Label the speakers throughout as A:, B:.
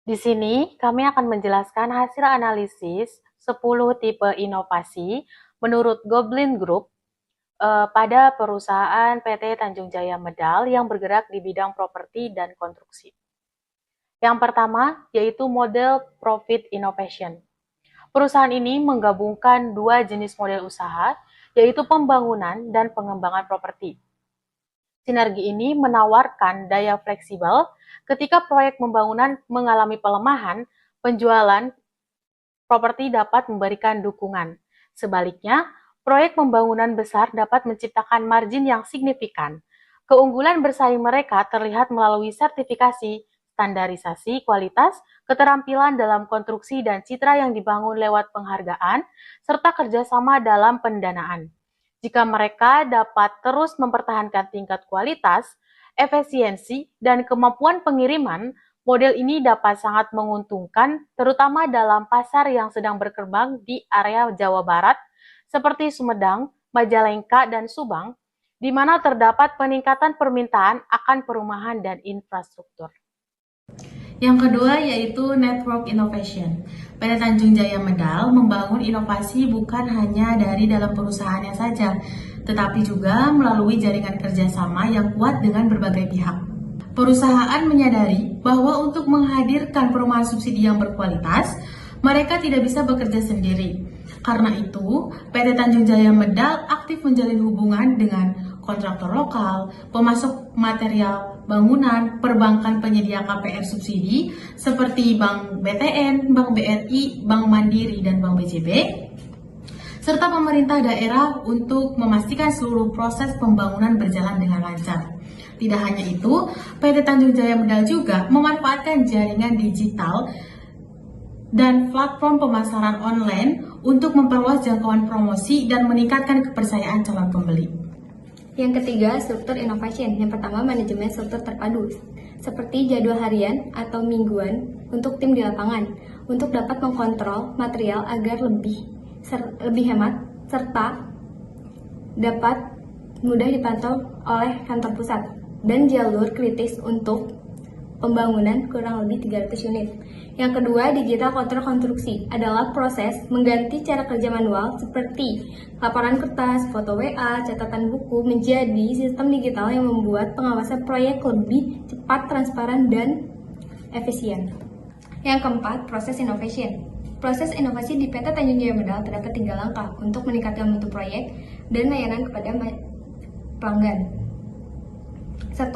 A: Di sini kami akan menjelaskan hasil analisis 10 tipe inovasi menurut Goblin Group pada perusahaan PT Tanjung Jaya Medal yang bergerak di bidang properti dan konstruksi. Yang pertama yaitu model Profit Innovation. Perusahaan ini menggabungkan dua jenis model usaha, yaitu pembangunan dan pengembangan properti. Sinergi ini menawarkan daya fleksibel ketika proyek pembangunan mengalami pelemahan, penjualan properti dapat memberikan dukungan. Sebaliknya, proyek pembangunan besar dapat menciptakan margin yang signifikan. Keunggulan bersaing mereka terlihat melalui sertifikasi, standarisasi kualitas, keterampilan dalam konstruksi dan citra yang dibangun lewat penghargaan, serta kerjasama dalam pendanaan. Jika mereka dapat terus mempertahankan tingkat kualitas, efisiensi, dan kemampuan pengiriman, model ini dapat sangat menguntungkan, terutama dalam pasar yang sedang berkembang di area Jawa Barat, seperti Sumedang, Majalengka, dan Subang, di mana terdapat peningkatan permintaan akan perumahan dan infrastruktur.
B: Yang kedua yaitu Network Innovation. PT Tanjung Jaya Medal membangun inovasi bukan hanya dari dalam perusahaannya saja, tetapi juga melalui jaringan kerjasama yang kuat dengan berbagai pihak. Perusahaan menyadari bahwa untuk menghadirkan perumahan subsidi yang berkualitas, mereka tidak bisa bekerja sendiri. Karena itu, PT Tanjung Jaya Medal aktif menjalin hubungan dengan kontraktor lokal, pemasok material bangunan, perbankan penyedia KPR subsidi seperti Bank BTN, Bank BRI, Bank Mandiri, dan Bank BJB, serta pemerintah daerah untuk memastikan seluruh proses pembangunan berjalan dengan lancar. Tidak hanya itu, PT Tanjung Jaya Medal juga memanfaatkan jaringan digital dan platform pemasaran online untuk memperluas jangkauan promosi dan meningkatkan kepercayaan calon pembeli.
C: Yang ketiga, struktur innovation. Yang pertama, manajemen struktur terpadu, seperti jadwal harian atau mingguan untuk tim di lapangan, untuk dapat mengkontrol material agar lebih hemat, serta dapat mudah dipantau oleh kantor pusat, dan jalur kritis untuk pembangunan kurang lebih 300 unit. Yang kedua, digital control konstruksi adalah proses mengganti cara kerja manual seperti laporan kertas, foto WA, catatan buku menjadi sistem digital yang membuat pengawasan proyek lebih cepat, transparan, dan efisien. Yang keempat, proses innovation. Proses inovasi di PT Tanjung Jaya Medal terdapat 3 langkah untuk meningkatkan mutu proyek dan layanan kepada pelanggan. 1.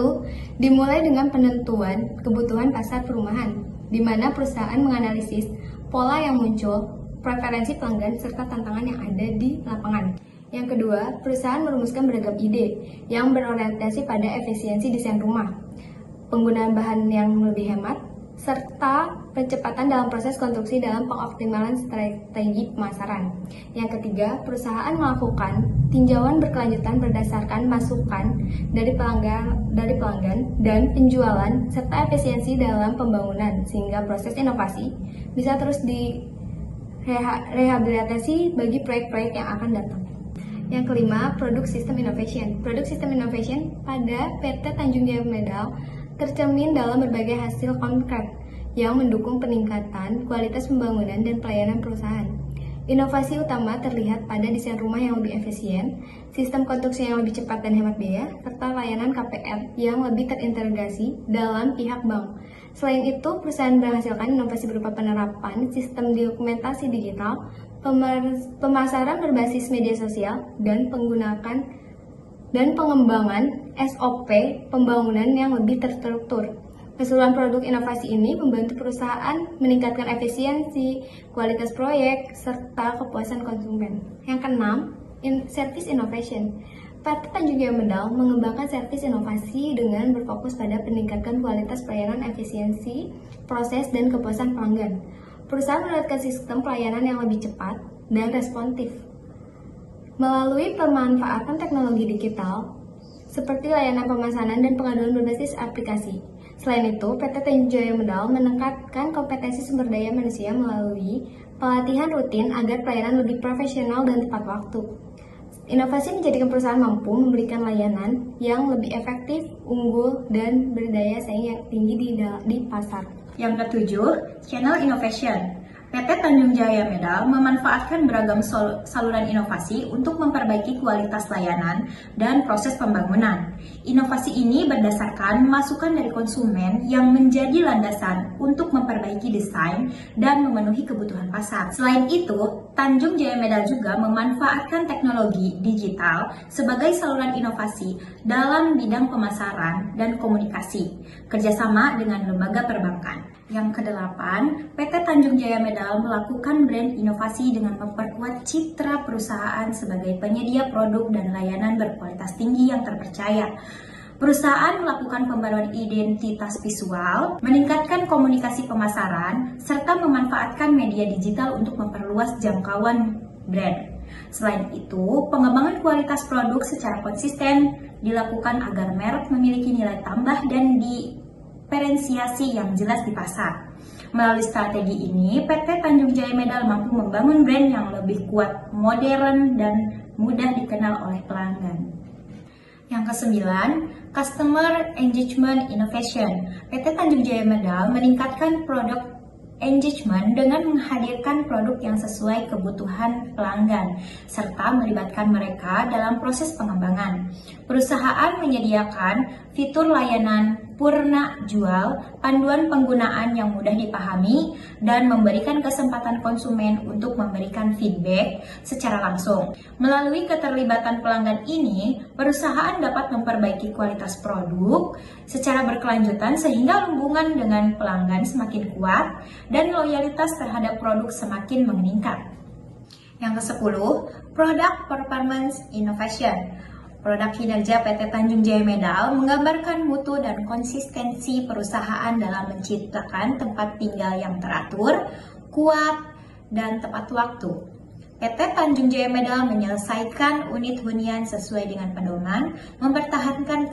C: Dimulai dengan penentuan kebutuhan pasar perumahan, di mana perusahaan menganalisis pola yang muncul, preferensi pelanggan, serta tantangan yang ada di lapangan. Yang kedua, perusahaan merumuskan beragam ide yang berorientasi pada efisiensi desain rumah, penggunaan bahan yang lebih hemat, serta percepatan dalam proses konstruksi dalam pengoptimalan strategi pemasaran. Yang ketiga, perusahaan melakukan tinjauan berkelanjutan berdasarkan masukan dari pelanggan dan penjualan serta efisiensi dalam pembangunan, sehingga proses inovasi bisa terus direhabilitasi bagi proyek-proyek yang akan datang. Yang kelima, produk sistem innovation. Produk sistem innovation pada PT Tanjung Jaya Medal tercermin dalam berbagai hasil konkret yang mendukung peningkatan kualitas pembangunan dan pelayanan perusahaan. Inovasi utama terlihat pada desain rumah yang lebih efisien, sistem konstruksi yang lebih cepat dan hemat biaya, serta layanan KPR yang lebih terintegrasi dalam pihak bank. Selain itu, perusahaan menghasilkan inovasi berupa penerapan sistem dokumentasi digital, pemasaran berbasis media sosial, dan pengembangan SOP pembangunan yang lebih terstruktur. Keseluruhan produk inovasi ini membantu perusahaan meningkatkan efisiensi, kualitas proyek, serta kepuasan konsumen. Yang keenam, service innovation. PT Tanjung Jaya Medal mengembangkan servis inovasi dengan berfokus pada peningkatan kualitas pelayanan, efisiensi, proses, dan kepuasan pelanggan. Perusahaan menawarkan sistem pelayanan yang lebih cepat dan responsif melalui pemanfaatan teknologi digital seperti layanan pemesanan dan pengaduan berbasis aplikasi. Selain itu, PT Tanjung Jaya Medal meningkatkan kompetensi sumber daya manusia melalui pelatihan rutin agar pelayanan lebih profesional dan tepat waktu. Inovasi menjadikan perusahaan mampu memberikan layanan yang lebih efektif, unggul, dan berdaya saing yang tinggi di pasar.
D: Yang ketujuh, Channel Innovation. PT Tanjung Jaya Medal memanfaatkan beragam saluran inovasi untuk memperbaiki kualitas layanan dan proses pembangunan. Inovasi ini berdasarkan masukan dari konsumen yang menjadi landasan untuk memperbaiki desain dan memenuhi kebutuhan pasar. Selain itu, Tanjung Jaya Medal juga memanfaatkan teknologi digital sebagai saluran inovasi dalam bidang pemasaran dan komunikasi, kerjasama dengan lembaga perbankan. Yang kedelapan, PT Tanjung Jaya Medal melakukan brand inovasi dengan memperkuat citra perusahaan sebagai penyedia produk dan layanan berkualitas tinggi yang terpercaya. Perusahaan melakukan pembaruan identitas visual, meningkatkan komunikasi pemasaran, serta memanfaatkan media digital untuk memperluas jangkauan brand. Selain itu, pengembangan kualitas produk secara konsisten dilakukan agar merek memiliki nilai tambah dan diferensiasi yang jelas di pasar. Melalui strategi ini, PT Tanjung Jaya Medal mampu membangun brand yang lebih kuat, modern, dan mudah dikenal oleh pelanggan. Yang kesembilan, Customer Engagement Innovation. PT Tanjung Jaya Medal meningkatkan produk engagement dengan menghadirkan produk yang sesuai kebutuhan pelanggan, serta melibatkan mereka dalam proses pengembangan. Perusahaan menyediakan fitur layanan purna jual, panduan penggunaan yang mudah dipahami, dan memberikan kesempatan konsumen untuk memberikan feedback secara langsung. Melalui keterlibatan pelanggan ini, perusahaan dapat memperbaiki kualitas produk secara berkelanjutan sehingga hubungan dengan pelanggan semakin kuat dan loyalitas terhadap produk semakin meningkat. Yang ke-10, Product Performance Innovation. Produk kinerja PT Tanjung Jaya Medal menggambarkan mutu dan konsistensi perusahaan dalam menciptakan tempat tinggal yang teratur, kuat, dan tepat waktu. PT Tanjung Jaya Medal menyelesaikan unit hunian sesuai dengan pedoman, mempertahankan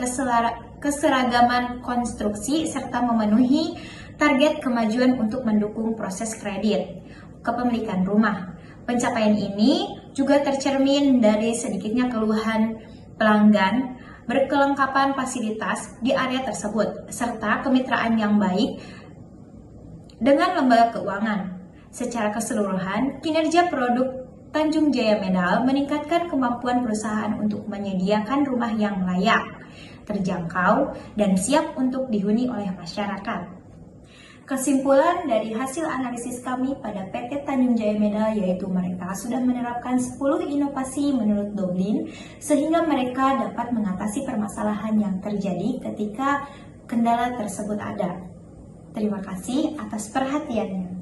D: keseragaman konstruksi, serta memenuhi target kemajuan untuk mendukung proses kredit kepemilikan rumah. Pencapaian ini juga tercermin dari sedikitnya keluhan pelanggan, berkelengkapan fasilitas di area tersebut, serta kemitraan yang baik dengan lembaga keuangan. Secara keseluruhan, kinerja produk Tanjung Jaya Medal meningkatkan kemampuan perusahaan untuk menyediakan rumah yang layak, terjangkau, dan siap untuk dihuni oleh masyarakat. Kesimpulan dari hasil analisis kami pada PT Tanjung Jaya Medal yaitu mereka sudah menerapkan 10 inovasi menurut Doblin sehingga mereka dapat mengatasi permasalahan yang terjadi ketika kendala tersebut ada. Terima kasih atas perhatiannya.